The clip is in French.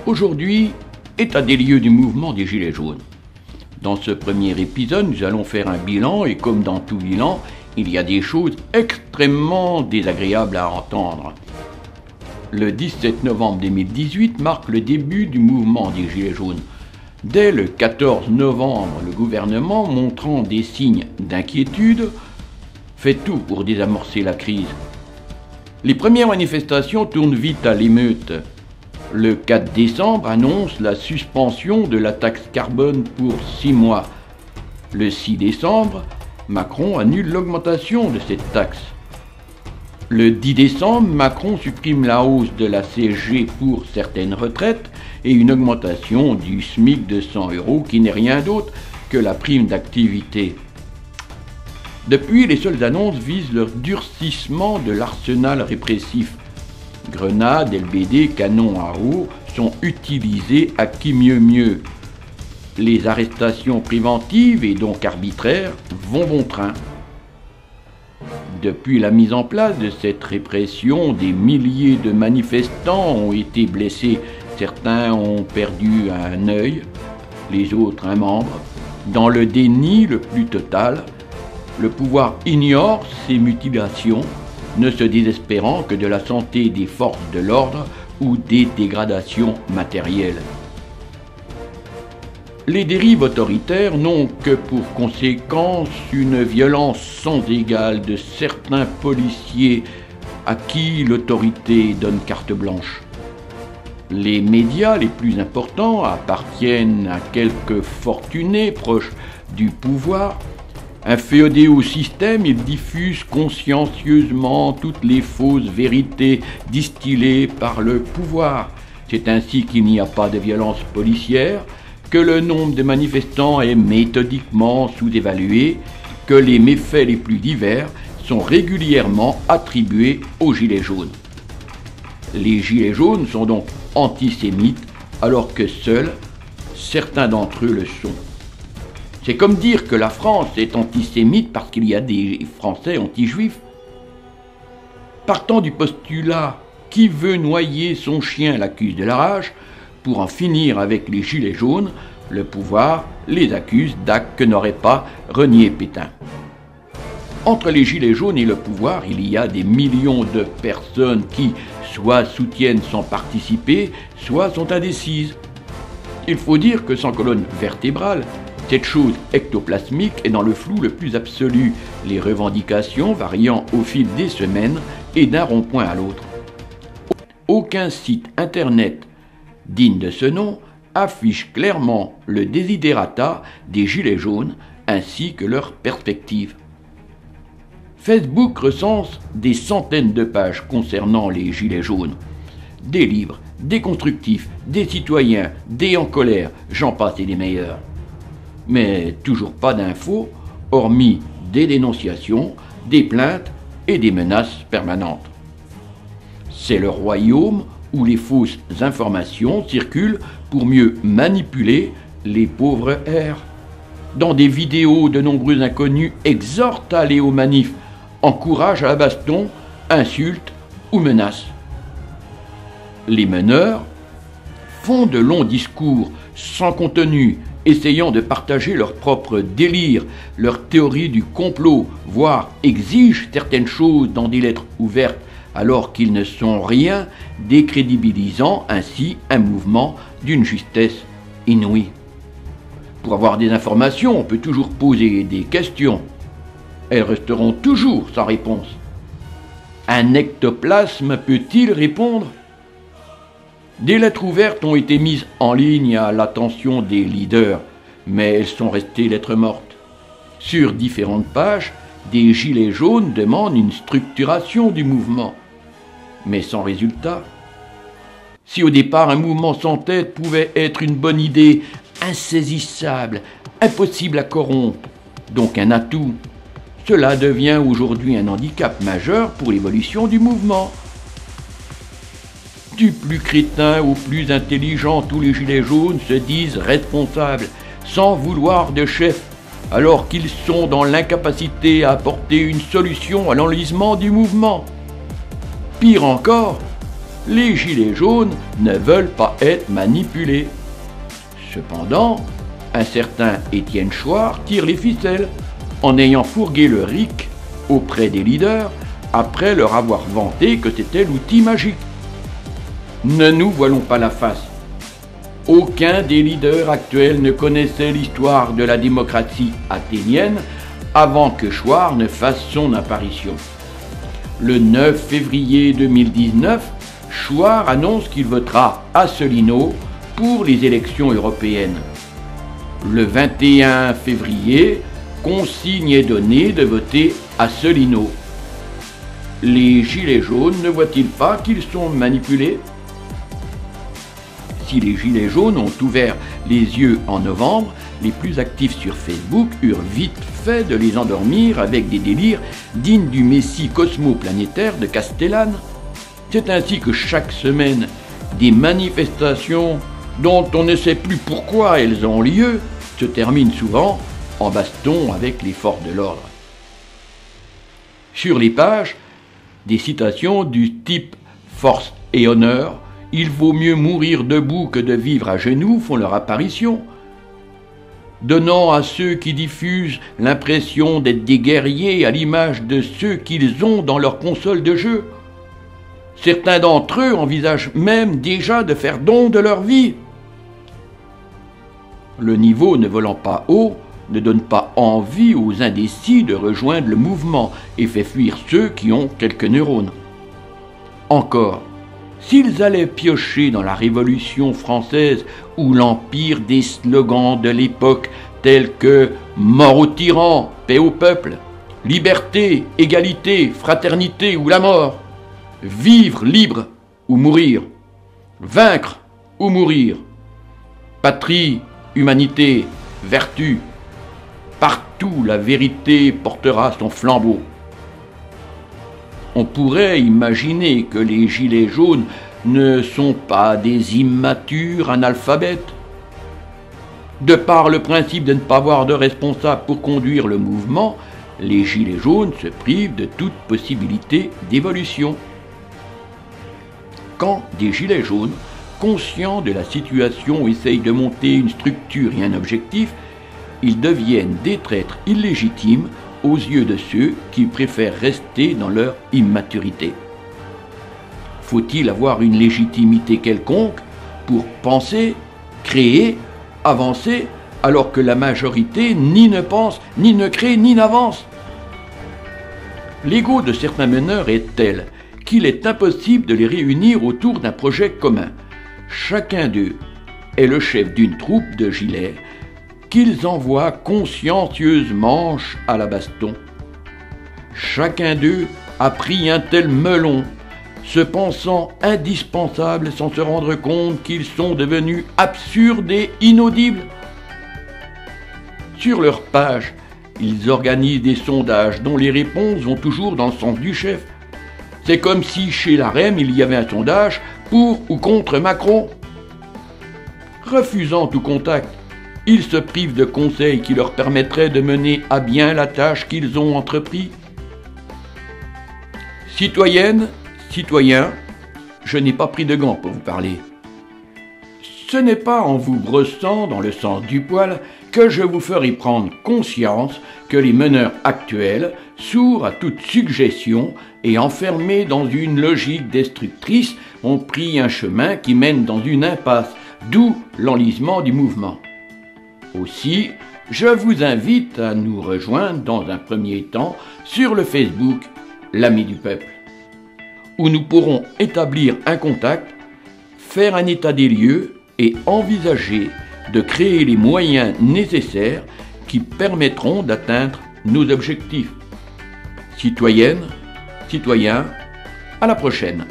Aujourd'hui, état des lieux du mouvement des Gilets jaunes. Dans ce premier épisode, nous allons faire un bilan et comme dans tout bilan, il y a des choses extrêmement désagréables à entendre. Le 17 novembre 2018 marque le début du mouvement des Gilets jaunes. Dès le 14 novembre, le gouvernement, montrant des signes d'inquiétude, fait tout pour désamorcer la crise. Les premières manifestations tournent vite à l'émeute. Le 4 décembre annonce la suspension de la taxe carbone pour 6 mois. Le 6 décembre, Macron annule l'augmentation de cette taxe. Le 10 décembre, Macron supprime la hausse de la CSG pour certaines retraites et une augmentation du SMIC de 100 € qui n'est rien d'autre que la prime d'activité. Depuis, les seules annonces visent le durcissement de l'arsenal répressif. Grenades, LBD, canons à eau sont utilisés à qui mieux. Les arrestations préventives et donc arbitraires vont bon train. Depuis la mise en place de cette répression, des milliers de manifestants ont été blessés. Certains ont perdu un œil, les autres un membre. Dans le déni le plus total, le pouvoir ignore ces mutilations, ne se désespérant que de la santé des forces de l'ordre ou des dégradations matérielles. Les dérives autoritaires n'ont que pour conséquence une violence sans égale de certains policiers à qui l'autorité donne carte blanche. Les médias les plus importants appartiennent à quelques fortunés proches du pouvoir. Inféodés au système, ils diffusent consciencieusement toutes les fausses vérités distillées par le pouvoir. C'est ainsi qu'il n'y a pas de violence policière, que le nombre de manifestants est méthodiquement sous-évalué, que les méfaits les plus divers sont régulièrement attribués aux Gilets jaunes. Les Gilets jaunes sont donc antisémites, alors que seuls certains d'entre eux le sont. C'est comme dire que la France est antisémite parce qu'il y a des Français anti-juifs. Partant du postulat « qui veut noyer son chien l'accuse de la rage », pour en finir avec les Gilets jaunes, le pouvoir les accuse d'actes que n'aurait pas renié Pétain. Entre les Gilets jaunes et le pouvoir, il y a des millions de personnes qui soit soutiennent sans participer, soit sont indécises. Il faut dire que sans colonne vertébrale, cette chose ectoplasmique est dans le flou le plus absolu, les revendications variant au fil des semaines et d'un rond-point à l'autre. Aucun site internet digne de ce nom affiche clairement le desiderata des Gilets jaunes ainsi que leurs perspectives. Facebook recense des centaines de pages concernant les Gilets jaunes. Des livres, des constructifs, des citoyens, des en colère, j'en passe et des meilleurs. Mais toujours pas d'infos, hormis des dénonciations, des plaintes et des menaces permanentes. C'est le royaume où les fausses informations circulent pour mieux manipuler les pauvres airs. Dans des vidéos, de nombreux inconnus exhortent à aller aux manifs, encouragent à la baston, insultent ou menacent. Les meneurs font de longs discours sans contenu, essayant de partager leur propre délire, leur théorie du complot, voire exigent certaines choses dans des lettres ouvertes alors qu'ils ne sont rien, décrédibilisant ainsi un mouvement d'une justesse inouïe. Pour avoir des informations, on peut toujours poser des questions. Elles resteront toujours sans réponse. Un ectoplasme peut-il répondre ? Des lettres ouvertes ont été mises en ligne à l'attention des leaders, mais elles sont restées lettres mortes. Sur différentes pages, des Gilets jaunes demandent une structuration du mouvement, mais sans résultat. Si au départ un mouvement sans tête pouvait être une bonne idée, insaisissable, impossible à corrompre, donc un atout, cela devient aujourd'hui un handicap majeur pour l'évolution du mouvement. Du plus crétin au plus intelligent, tous les Gilets jaunes se disent responsables, sans vouloir de chef, alors qu'ils sont dans l'incapacité à apporter une solution à l'enlisement du mouvement. Pire encore, les gilets jaunes ne veulent pas être manipulés. Cependant, un certain Étienne Chouard tire les ficelles en ayant fourgué le RIC auprès des leaders après leur avoir vanté que c'était l'outil magique. Ne nous voilons pas la face. Aucun des leaders actuels ne connaissait l'histoire de la démocratie athénienne avant que Chouard ne fasse son apparition. Le 9 février 2019, Chouard annonce qu'il votera Asselineau pour les élections européennes. Le 21 février, consigne est donnée de voter Asselineau. Les gilets jaunes ne voient-ils pas qu'ils sont manipulés ? Si les gilets jaunes ont ouvert les yeux en novembre, les plus actifs sur Facebook eurent vite fait de les endormir avec des délires dignes du messie cosmoplanétaire de Castellane. C'est ainsi que chaque semaine, des manifestations dont on ne sait plus pourquoi elles ont lieu se terminent souvent en baston avec les forces de l'ordre. Sur les pages, des citations du type « force et honneur », « il vaut mieux mourir debout que de vivre à genoux » font leur apparition, donnant à ceux qui diffusent l'impression d'être des guerriers à l'image de ceux qu'ils ont dans leur console de jeu. Certains d'entre eux envisagent même déjà de faire don de leur vie. Le niveau ne volant pas haut ne donne pas envie aux indécis de rejoindre le mouvement et fait fuir ceux qui ont quelques neurones. Encore, s'ils allaient piocher dans la Révolution française ou l'empire des slogans de l'époque tels que « mort aux tyrans, paix au peuple »,« liberté, égalité, fraternité ou la mort »,« vivre libre ou mourir »,« vaincre ou mourir »,« patrie, humanité, vertu », partout la vérité portera son flambeau. On pourrait imaginer que les gilets jaunes ne sont pas des immatures analphabètes. De par le principe de ne pas avoir de responsable pour conduire le mouvement, les gilets jaunes se privent de toute possibilité d'évolution. Quand des gilets jaunes, conscients de la situation, essayent de monter une structure et un objectif, ils deviennent des traîtres illégitimes aux yeux de ceux qui préfèrent rester dans leur immaturité. Faut-il avoir une légitimité quelconque pour penser, créer, avancer, alors que la majorité ni ne pense, ni ne crée, ni n'avance ? L'ego de certains meneurs est tel qu'il est impossible de les réunir autour d'un projet commun. Chacun d'eux est le chef d'une troupe de gilets qu'ils envoient consciencieusement à la baston. Chacun d'eux a pris un tel melon, se pensant indispensables sans se rendre compte qu'ils sont devenus absurdes et inaudibles. Sur leur page, ils organisent des sondages dont les réponses vont toujours dans le sens du chef. C'est comme si chez la REM il y avait un sondage pour ou contre Macron. Refusant tout contact, ils se privent de conseils qui leur permettraient de mener à bien la tâche qu'ils ont entreprise. Citoyennes, citoyens, je n'ai pas pris de gants pour vous parler. Ce n'est pas en vous brossant dans le sens du poil que je vous ferai prendre conscience que les meneurs actuels, sourds à toute suggestion et enfermés dans une logique destructrice, ont pris un chemin qui mène dans une impasse, d'où l'enlisement du mouvement. Aussi, je vous invite à nous rejoindre dans un premier temps sur le Facebook L'Ami du Peuple, où nous pourrons établir un contact, faire un état des lieux et envisager de créer les moyens nécessaires qui permettront d'atteindre nos objectifs. Citoyennes, citoyens, à la prochaine.